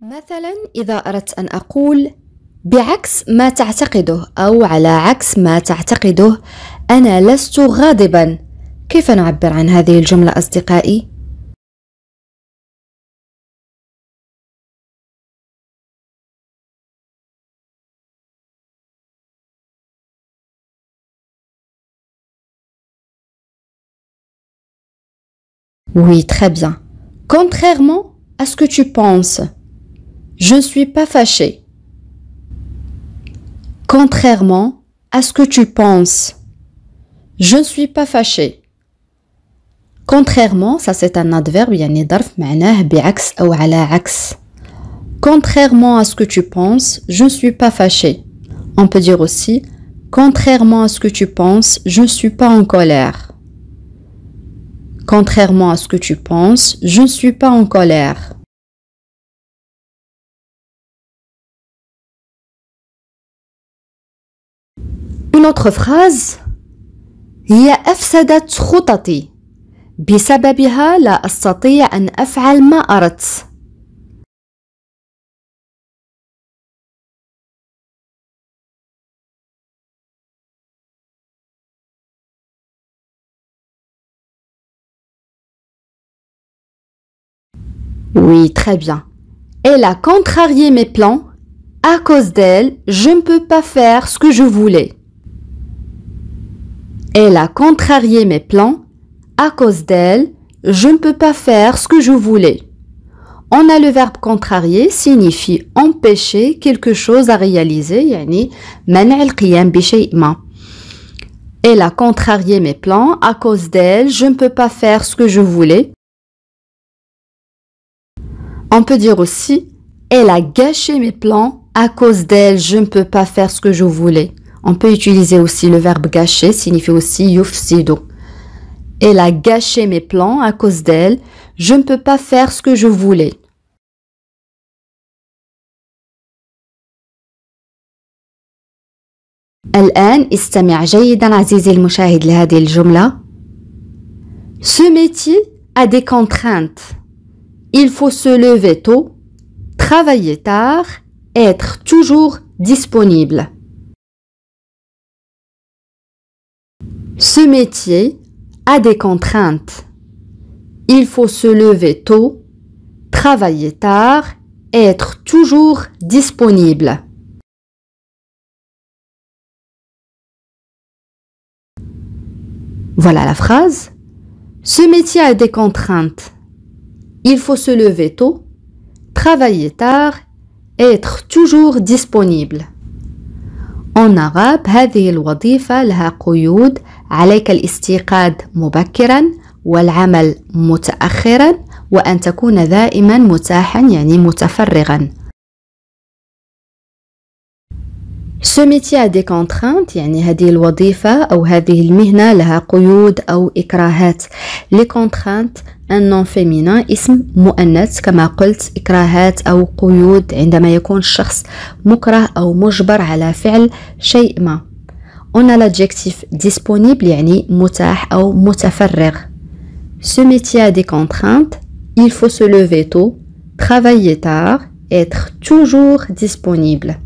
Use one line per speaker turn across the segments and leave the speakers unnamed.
مثلا إذا أردت أن أقول بعكس ما تعتقده أو على عكس ما تعتقده أنا لست غاضبا، كيف نعبر عن هذه الجملة أصدقائي؟ Oui, très bien. Contrairement à ce que tu penses, je ne suis pas fâché. Contrairement à ce que tu penses, je ne suis pas fâché. Contrairement, ça c'est un adverbe, يعني ظرف معناه بعكس أو على عكس. Contrairement à ce que tu penses, je ne suis pas fâché. On peut dire aussi, contrairement à ce que tu penses, je ne suis pas en colère. Contrairement à ce que tu penses, je ne suis pas en colère. Une autre phrase. هي أفسدت خططي. بسببها لا أستطيع أن أفعل ما أردت. Oui, très bien. Elle a contrarié mes plans. À cause d'elle, je ne peux pas faire ce que je voulais. Elle a contrarié mes plans. À cause d'elle, je ne peux pas faire ce que je voulais. On a le verbe contrarier signifie empêcher quelque chose à réaliser, يعني منع القيام بشيء ما. Elle a contrarié mes plans. À cause d'elle, je ne peux pas faire ce que je voulais. On peut dire aussi, elle a gâché mes plans. À cause d'elle, je ne peux pas faire ce que je voulais. On peut utiliser aussi le verbe gâcher, signifie aussi يفسد. Elle a gâché mes plans. À cause d'elle, je ne peux pas faire ce que je voulais. الآن استمع جيدا عزيزي المشاهد لهذه الجملة. Ce métier a des contraintes. Il faut se lever tôt, travailler tard, être toujours disponible. Ce métier a des contraintes. Il faut se lever tôt, travailler tard, être toujours disponible. Voilà la phrase. Ce métier a des contraintes. Il faut se lever tôt, travailler tard, être toujours disponible. En arabe هذه الوظيفة لها قيود. عليك الاستيقاظ مبكرا والعمل متأخرا وأن تكون دائما متاحا يعني متفرغا. Ce métier a des contraintes يعني هذه الوظيفة أو هذه المهنة لها قيود أو إكراهات. Les contraintes un nom féminin اسم مؤنث كما قلت إكراهات أو قيود عندما يكون الشخص مكره أو مجبر على فعل شيء ما. On a l'adjectif disponible يعني متاح أو متفرغ. Ce métier a des contraintes. Il faut se lever tôt, travailler tard, être toujours disponible.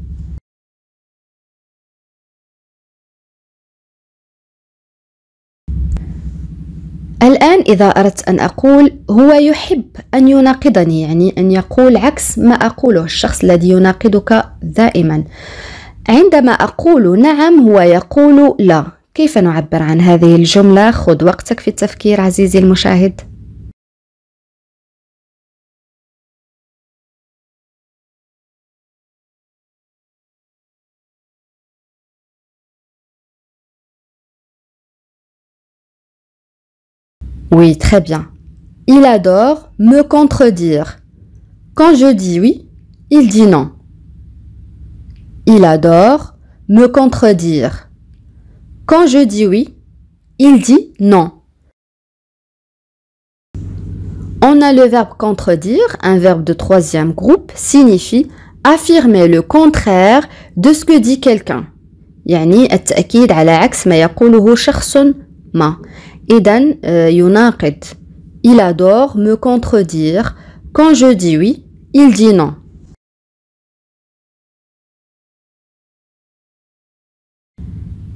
الآن إذا أردت أن أقول هو يحب أن يناقضني يعني أن يقول عكس ما أقوله الشخص الذي يناقضك دائما. عندما أقول نعم هو يقول لا. كيف نعبر عن هذه الجملة؟ خذ وقتك في التفكير عزيزي المشاهد. Oui, très bien. Il adore me contredire. Quand je dis oui, il dit non. Il adore me contredire. Quand je dis oui, il dit non. On a le verbe contredire, un verbe de troisième groupe, signifie affirmer le contraire de ce que dit quelqu'un. يعني التأكيد على عكس ما يقوله شخص ما. إذن يناقض. Il adore me contredire. Quand je dis oui, il dit non.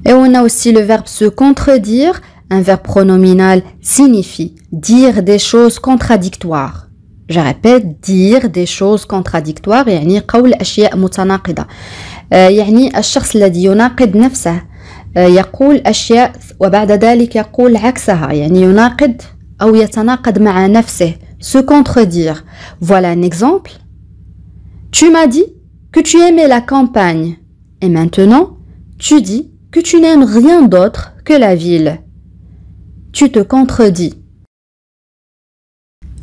Et on a aussi le verbe se contredire. Un verbe pronominal signifie dire des choses contradictoires. Je répète, dire des choses contradictoires يعني قول أشياء متناقضة. يعني الشخص الذي يناقض نفسه يقول أشياء وبعد ذلك يقول عكسها يعني يناقض أو يتناقض مع نفسه. Se contredire. Voilà un exemple. Tu m'as dit que tu aimais la campagne. Et maintenant, tu dis que tu n'aimes rien d'autre que la ville. Tu te contredis.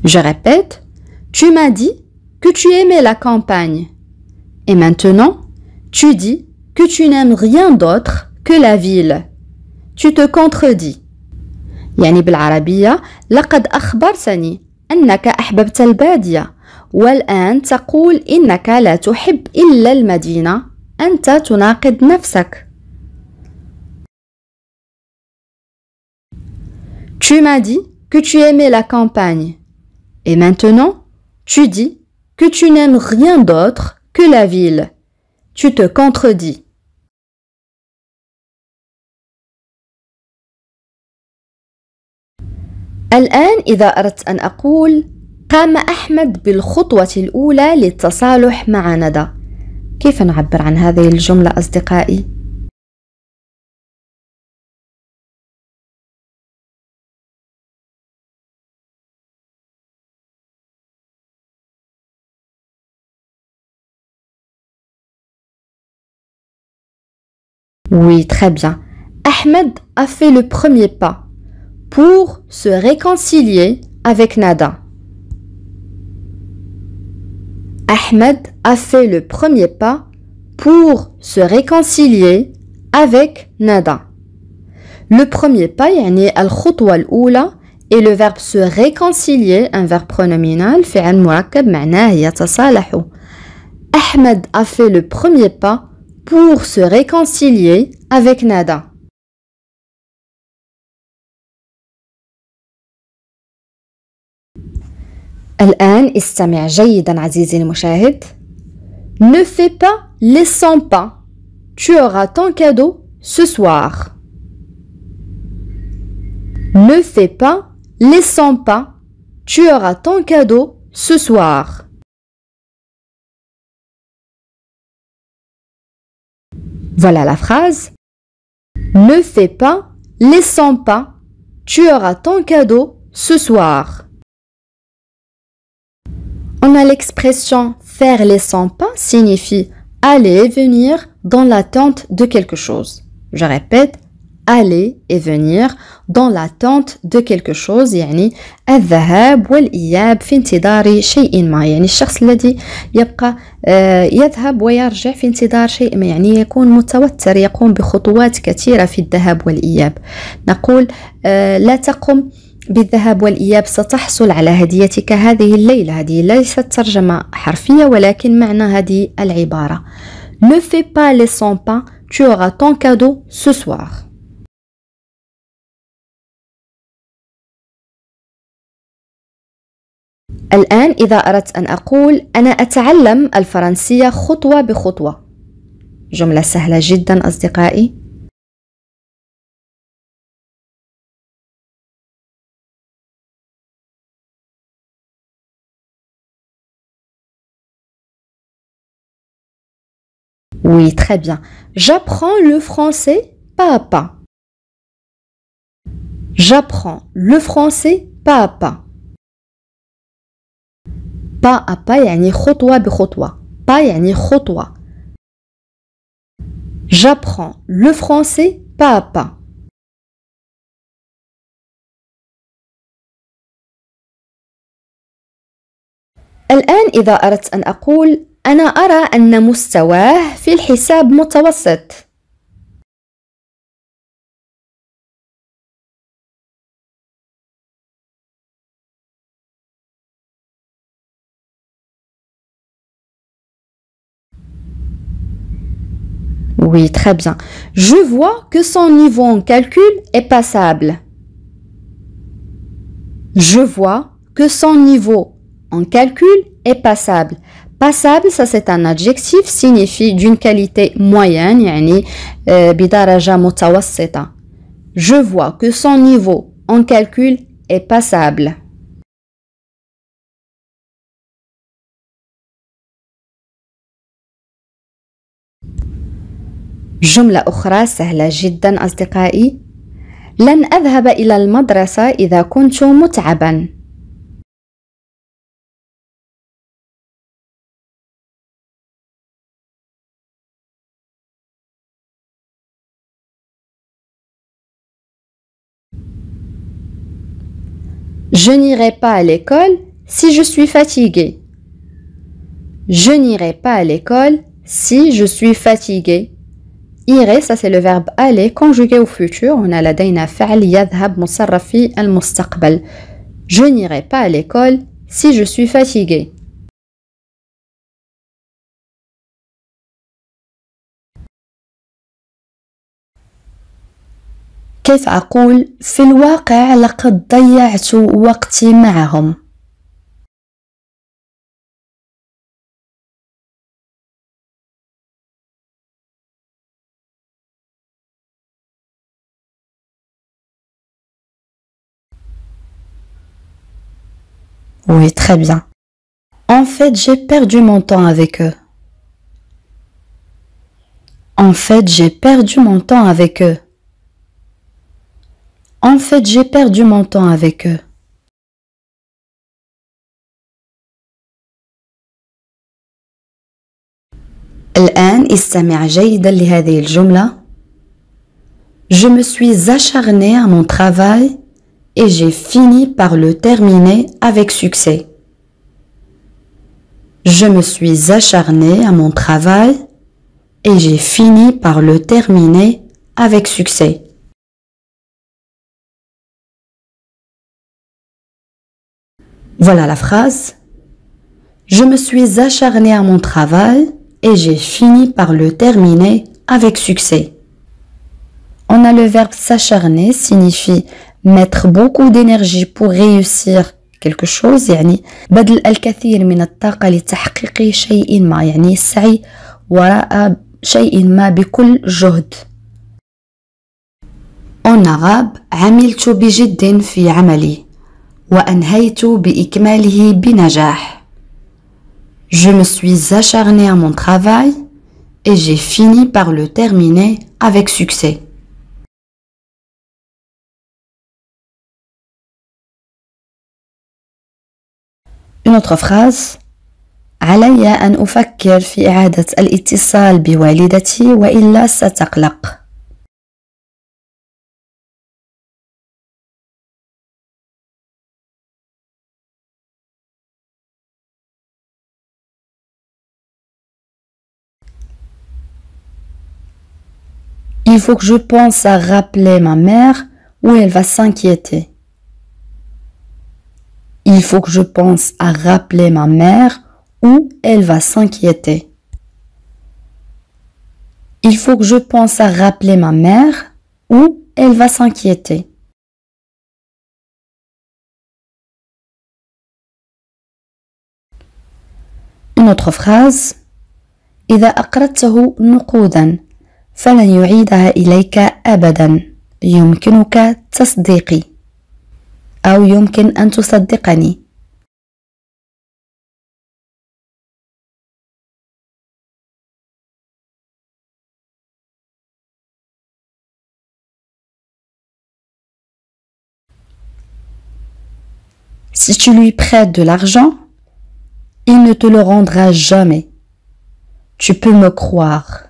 Je répète, tu m'as dit que tu aimais la campagne. Et maintenant, tu dis que tu n'aimes rien d'autre que la ville. Tu te contredis. يعني بالعربية لقد أخبرتني أنك أحببت البادية والآن تقول إنك لا تحب إلا المدينة. أنت تناقض نفسك. Tu m'as dit que tu aimais la campagne. Et maintenant, tu dis que tu n'aimes rien d'autre que la ville. Tu te contredis. الآن إذا أردت أن أقول قام أحمد بالخطوة الأولى للتصالح مع ندى. كيف نعبر عن هذه الجملة أصدقائي؟ Oui, très bien. Ahmed a fait le premier pas pour se réconcilier avec Nada. Ahmed a fait le premier pas pour se réconcilier avec Nada. Le premier pas, يعني الخطوة الأولى, et le verbe se réconcilier, un verbe pronominal, فعل مركب معناه يتصالح. Ahmed a fait le premier pas pour se réconcilier avec Nada. الآن استمع جيدا عزيزي المشاهد. Ne fais pas les 100 pas. Tu auras ton cadeau ce soir. Ne fais pas les 100 pas. Tu auras ton cadeau ce soir. Voilà la phrase. Ne fais pas les 100 pas. Tu auras ton cadeau ce soir. On a l'expression faire les 100 pas signifie aller et venir dans l'attente de quelque chose. Je répète, aller et venir dans l'attente de quelque chose. يعني الذهاب والإياب في انتظار شيء ما. يعني الشخص الذي يبقى يذهب ويرجع في انتظار شيء ما. يعني يكون متوتر يقوم بخطوات كثيرة في الذهاب والإياب. نقول لا تقم بالذهاب والإياب ستحصل على هديتك هذه الليلة. هذه ليست ترجمة حرفية ولكن معنى هذه العبارة. Ne fais pas les 100 pas, tu auras ton cadeau ce soir. الآن إذا أردت أن أقول أنا أتعلم الفرنسية خطوة بخطوة. جملة سهلة جدا أصدقائي. Oui, très bien. J'apprends le français pas à pas. J'apprends le français pas à pas. Pas à pas يعني خطوة بخطوة. Pas يعني خطوة. J'apprends le français pas à pas. الآن إذا أردت أن أقول أنا أرى أن مستواه في الحساب متوسط. Oui, très bien. Je vois que son niveau en calcul est passable. Je vois que son niveau en calcul est passable. Passable, ça c'est un adjectif, signifie d'une qualité moyenne, يعني بدرجة متوسطة. Je vois que son niveau en calcul est passable. جملة أخرى سهلة جدا أصدقائي. لن أذهب إلى المدرسة إذا كنت متعبا. Je n'irai pas à l'école si je suis fatigué. Je n'irai pas à l'école si je suis fatigué. Irai, ça c'est le verbe aller conjugué au futur. On a لدينا فعل يذهب مصرف في المستقبل. Je n'irai pas à l'école si je suis fatigué. كيف أقول في الواقع لقد ضيعت وقتي معهم. Oui, très bien. En fait, j'ai perdu mon temps avec eux. En fait, j'ai perdu mon temps avec eux. En fait, j'ai perdu mon temps avec eux. الآن استمع جيدا لهذه الجملة. Je me suis acharné à mon travail et j'ai fini par le terminer avec succès. Je me suis acharné à mon travail et j'ai fini par le terminer avec succès. Voilà la phrase. Je me suis acharné à mon travail et j'ai fini par le terminer avec succès. On a le verbe s'acharner signifie mettre beaucoup d'énergie pour réussir quelque chose يعني بذل الكثير من الطاقة لتحقيق شيء ما يعني السعي وراء شيء ما بكل جهد. En arabe عملت بجد في عملي وأنهيت بإكماله بنجاح. Je me suis acharné à mon travail et j'ai fini par le terminer avec succès. Une autre phrase. علي أن أفكر في إعادة الاتصال بوالدتي وإلا ستقلق. Il faut que je pense à rappeler ma mère ou elle va s'inquiéter. Il faut que je pense à rappeler ma mère ou elle va s'inquiéter. Il faut que je pense à rappeler ma mère ou elle va s'inquiéter. Une autre phrase. إذا أقرضته نقودا فلن يعيدها إليك أبدا يمكنك تصديقي أو يمكن أن تصدقني. Si tu lui prêtes de l'argent, il ne te le rendra jamais. Tu peux me croire.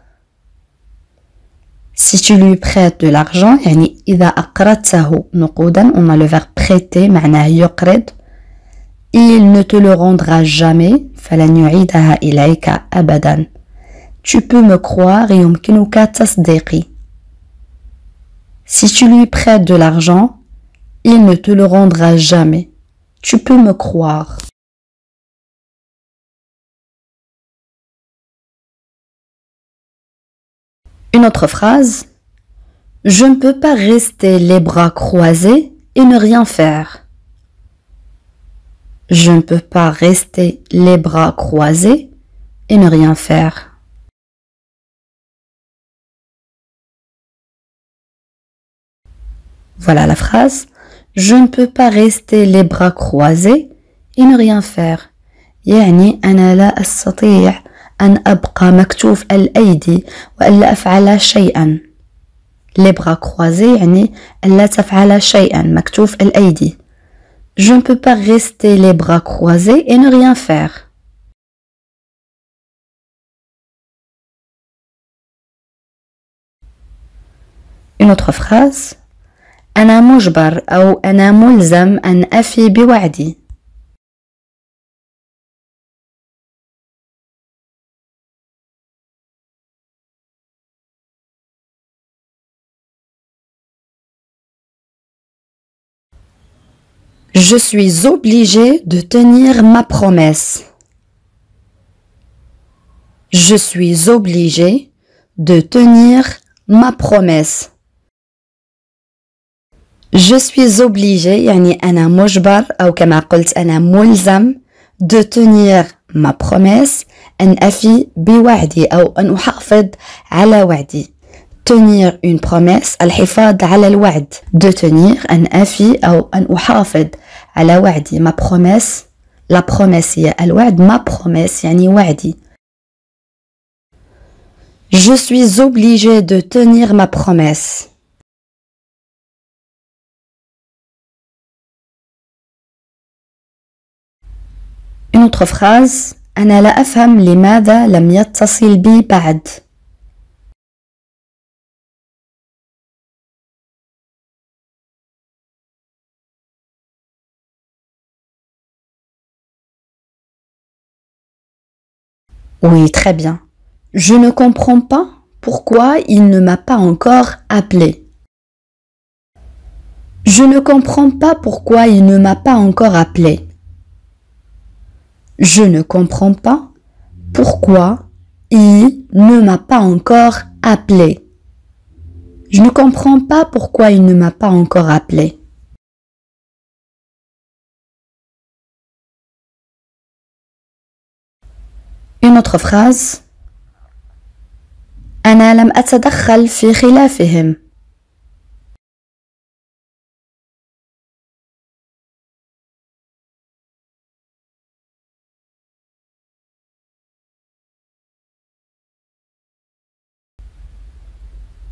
Si tu lui prêtes de l'argent, يعني إذا أقرضته نقودا, on a le verbe prêter, معناه يقرض. Il ne te le rendra jamais. فلن يعيدها إليك أبدا. Tu peux me croire يمكنك تصديقي. Si tu lui prêtes de l'argent, il ne te le rendra jamais. Tu peux me croire. Une autre phrase. Je ne peux pas rester les bras croisés et ne rien faire. Je ne peux pas rester les bras croisés et ne rien faire. Voilà la phrase. Je ne peux pas rester les bras croisés et ne rien faire. يعني أنا لا أستطيع أن أبقى مكتوف الأيدي وألا أفعل شيئا. Les bras croisés يعني ألا تفعل شيئا مكتوف الأيدي. Je ne peux pas rester les bras croisés et ne rien faire. Une autre phrase. أنا مجبر أو أنا ملزم أن أفي بوعدي. Je suis obligé de tenir ma promesse. Je suis obligé de tenir ma promesse. Je suis obligé يعني أنا مجبر أو كما قلت أنا ملزم de tenir ma promesse أن أفي بوعدي أو أن أحافظ على وعدي. Tenir une promesse الحفاظ على الوعد. De tenir أن أفي أو أن أحافظ على وعدي. Ma promesse la promesse هي الوعد. Ma promesse يعني وعدي. Je suis obligé de tenir ma promesse. Une autre phrase. أنا لا أفهم لماذا لم يتصل بي بعد. Oui, très bien. Je ne comprends pas pourquoi il ne m'a pas encore appelé. Je ne comprends pas pourquoi il ne m'a pas encore appelé. Je ne comprends pas pourquoi il ne m'a pas encore appelé. Je ne comprends pas pourquoi il ne m'a pas encore appelé. Une autre phrase. أنا لم أتدخل في خلافهم.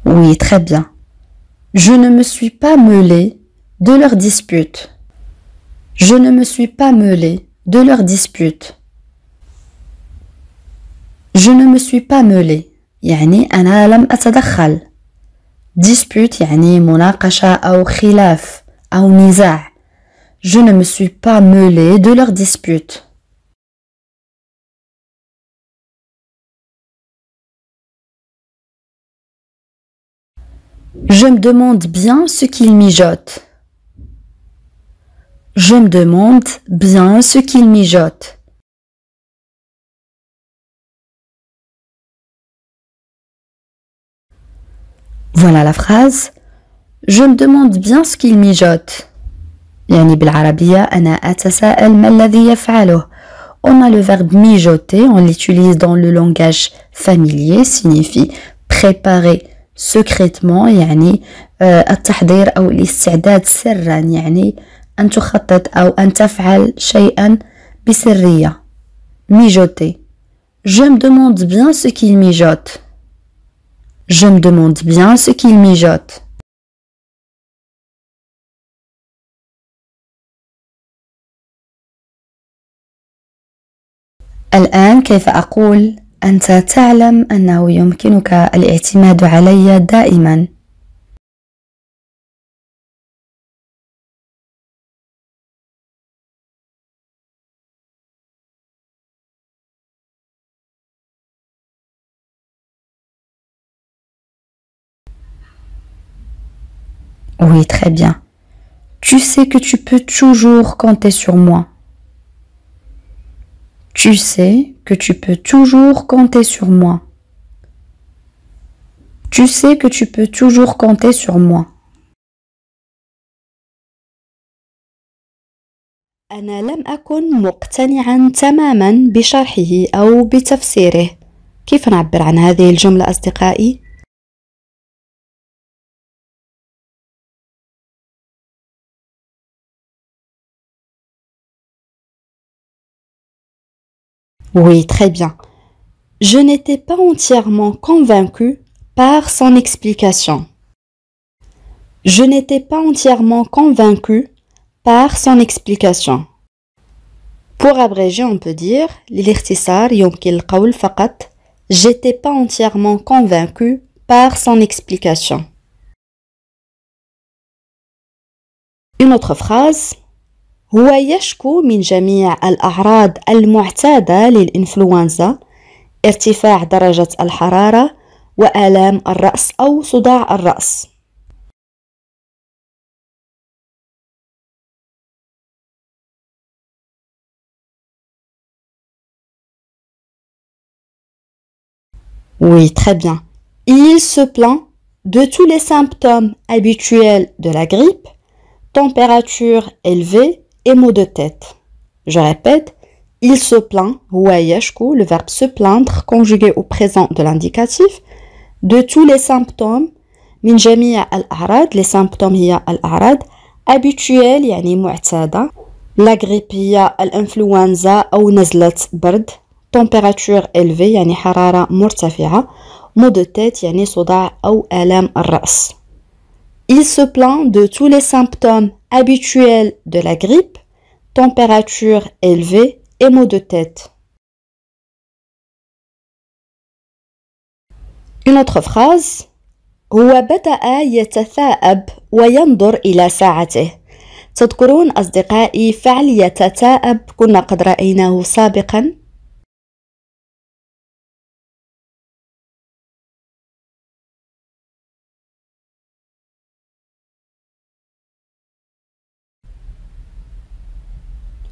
Oui, très bien. Je ne me suis pas mêlé de leur dispute. Je ne me suis pas mêlé de leur dispute. Je ne me suis pas mêlé. يعني أنا لم أتدخل. Dispute يعني مناقشة أو خلاف أو نزاع. Je ne me suis pas mêlé de leur dispute. Je me demande bien ce qu'il mijote. Je me demande bien ce qu'il mijote. Voilà la phrase. Je me demande bien ce qu'il mijote. يعني بالعربية أنا أتساءل ما الذي يفعله. On a le verbe mijoter, on l'utilise dans le langage familier, signifie préparer secrètement يعني التحضير أو الاستعداد سرا يعني أن تخطط أو أن تفعل شيئا بسرية. Mijoter. Je me demande bien ce qu'il mijote. Je me demande bien ce qu'il mijote. الآن كيف أقول أنت تعلم أنه يمكنك الاعتماد علي دائما. Oui, très bien. Tu sais que tu peux toujours compter sur moi. Tu sais que tu peux toujours compter sur moi. Tu sais que tu peux toujours compter sur moi. أنا لم أكن مقتنعا تماما بشرحه أو بتفسيره. كيف نعبر عن هذه الجملة أصدقائي؟ Oui, très bien. Je n'étais pas entièrement convaincu par son explication. Je n'étais pas entièrement convaincu par son explication. Pour abréger, on peut dire للاختصار يمكن القول فقط j'étais pas entièrement convaincu par son explication. Une autre phrase هو يشكو من جميع الأعراض المعتادة للإنفلونزا ارتفاع درجة الحرارة وآلام الرأس أو صداع الرأس. Oui, très bien. Il se plaint de tous les symptômes habituels de la grippe, température élevée et maux de tête. Je répète, il se plaint, huwa yashku, le verbe se plaindre, conjugué au présent de l'indicatif, de tous les symptômes, min jami'a al-a'rad, les symptômes hiya al-a'rad, habituels, yani mu'tada, la grippe hiya al-influenza ou nazlat bard, température élevée, يعني حرارة مرتفعة, maux de tête, يعني صداع أو آلام الرأس. Il se plaint de tous les symptômes habituels de la grippe, température élevée et maux de tête. Une autre phrase هو بدأ يتثاءب وينظر إلى ساعته. تذكرون أصدقائي فعل يتثاءب كنا قد رأيناه سابقا.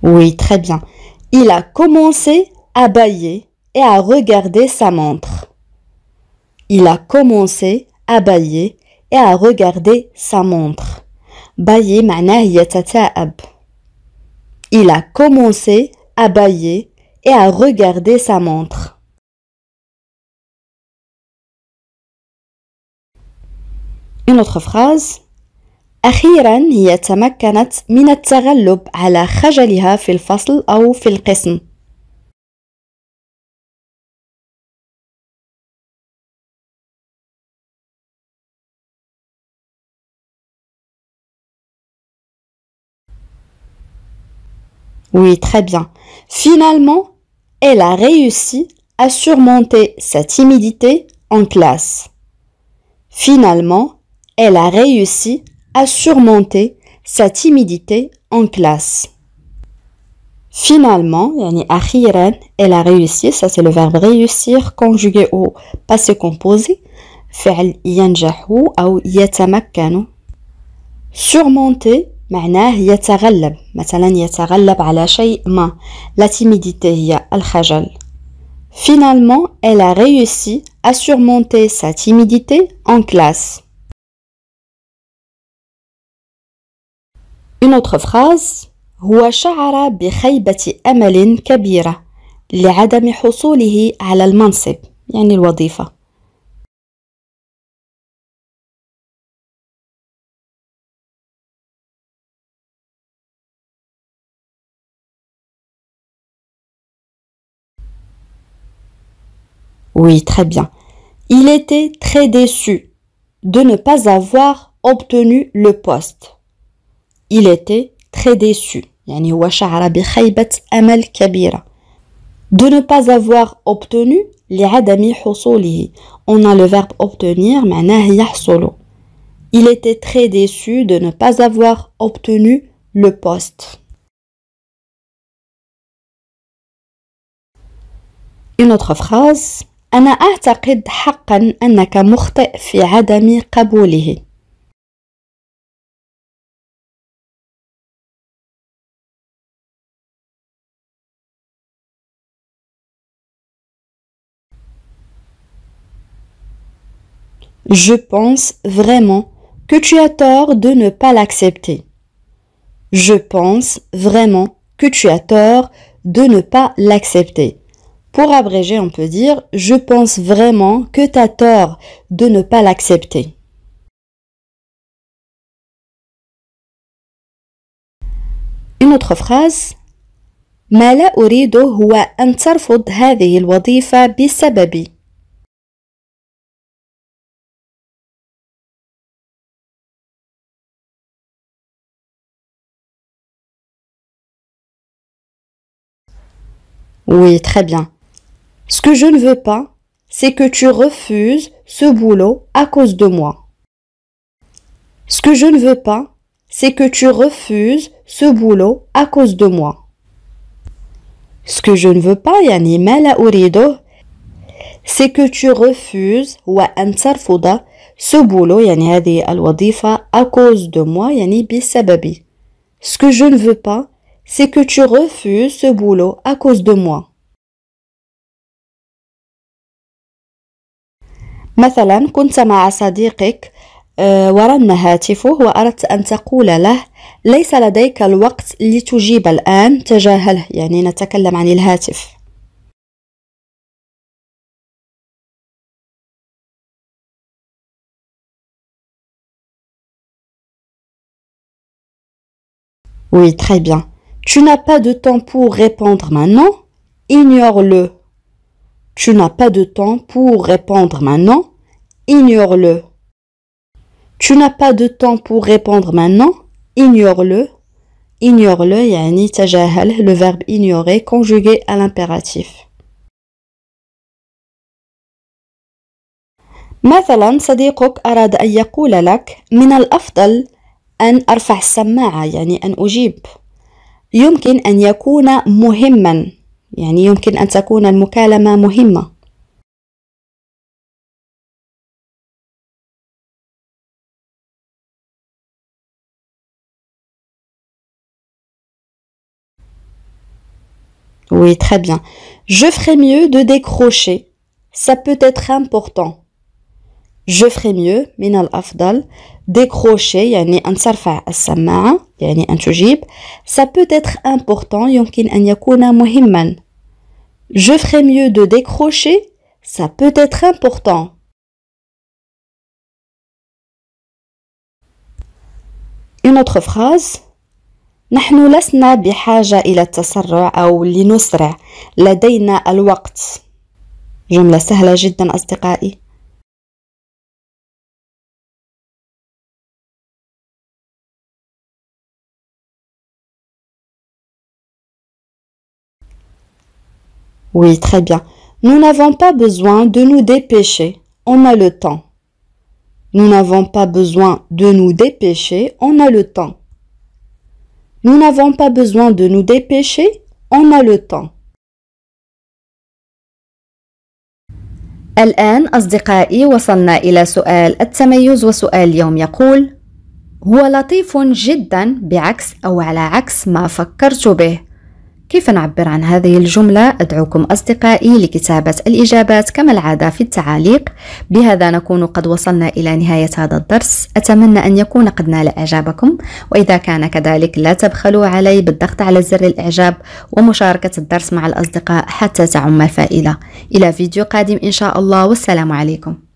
Oui, très bien. Il a commencé à bâiller et à regarder sa montre. Il a commencé à bâiller et à regarder sa montre. Bâiller معناه يتثاءب. Il a commencé à bâiller et à regarder sa montre. Une autre phrase أخيراً هي تمكنت من التغلب على خجلها في الفصل أو في القسم. Oui, très bien. Finalement, elle a réussi à surmonter sa timidité en classe. Finalement, elle a réussi à surmonter sa timidité en classe. Finalement, يعني أخيراً, elle a réussi, ça c'est le verbe réussir conjugué au passé composé, فعل ينجح أو يتمكن. Surmonter معناه يتغلب، مثلا يتغلب على شيء ما. La timidité هي الخجل. Finalement, elle a réussi à surmonter sa timidité en classe. Une autre phrase هو شعر بخيبة أمل كبيرة لعدم حصوله على المنصب يعني الوظيفة. Oui, très bien. Il était très déçu de ne pas avoir obtenu le poste. Il était très déçu. يعني هو شعر بخيبة أمل كبيرة. De ne pas avoir obtenu لعدم حصوله. On a le verbe obtenir معناه يحصل. Il était très déçu de ne pas avoir obtenu le poste. Une autre phrase أنا أعتقد حقا أنك مخطئ في عدم قبوله. Je pense vraiment que tu as tort de ne pas l'accepter. Je pense vraiment que tu as tort de ne pas l'accepter. Pour abréger, on peut dire « Je pense vraiment que tu as tort de ne pas l'accepter ». Une autre phrase « ما لا أريده هو أن ترفض هذه الوظيفة بسببي ». Oui, très bien. Ce que je ne veux pas, c'est que tu refuses ce boulot à cause de moi. Ce que je ne veux pas, c'est que tu refuses ce boulot à cause de moi. Ce que je ne veux pas, يعني ما لا أريده, c'est que tu refuses وأن ترفض ce boulot, يعني هذه الوظيفة à cause de moi, يعني بسببي. Ce que je ne veux pas, c'est que tu refuses ce boulot à cause de moi. مثلا كنت مع صديقك ورن هاتفه وأردت أن تقول له ليس لديك الوقت لتجيب الآن تجاهله يعني نتكلم عن الهاتف. Oui, très bien. Tu n'as pas de temps pour répondre maintenant. Ignore-le. Tu n'as pas de temps pour répondre maintenant. Ignore-le. Tu n'as pas de temps pour répondre maintenant. Ignore-le. Ignore-le, يعني تجاهل, le verbe ignorer conjugué à l'impératif. مثلا صديقك أراد أن يقول لك من الأفضل أن أرفع السماعة يعني أن أجيب. يمكن أن يكون مهما يعني يمكن أن تكون المكالمة مهمة. Oui, très bien. Je ferais mieux de décrocher. Ça peut être important. Je ferais mieux من الأفضل décrocher يعني أن ترفع السماعة يعني أن تجيب. Ça peut être important يمكن أن يكون مهما. Je ferais mieux de décrocher. Ça peut être important. Une autre phrase. نحن لسنا بحاجة إلى التسرع أو لنسرع. لدينا الوقت. جملة سهلة جدا أصدقائي. Oui, très bien. Nous n'avons pas besoin de nous dépêcher. On a le temps. Nous n'avons pas besoin de nous dépêcher. On a le temps. Nous n'avons pas besoin de nous dépêcher. On a le temps. الآن أصدقائي وصلنا إلى سؤال التميز، وسؤال اليوم يقول: هو لطيف جدا بعكس أو على عكس ما فكرت به. كيف نعبر عن هذه الجملة؟ أدعوكم أصدقائي لكتابة الإجابات كما العادة في التعاليق. بهذا نكون قد وصلنا إلى نهاية هذا الدرس. أتمنى أن يكون قد نال إعجابكم، وإذا كان كذلك لا تبخلوا علي بالضغط على زر الإعجاب ومشاركة الدرس مع الأصدقاء حتى تعم الفائدة. إلى فيديو قادم إن شاء الله، والسلام عليكم.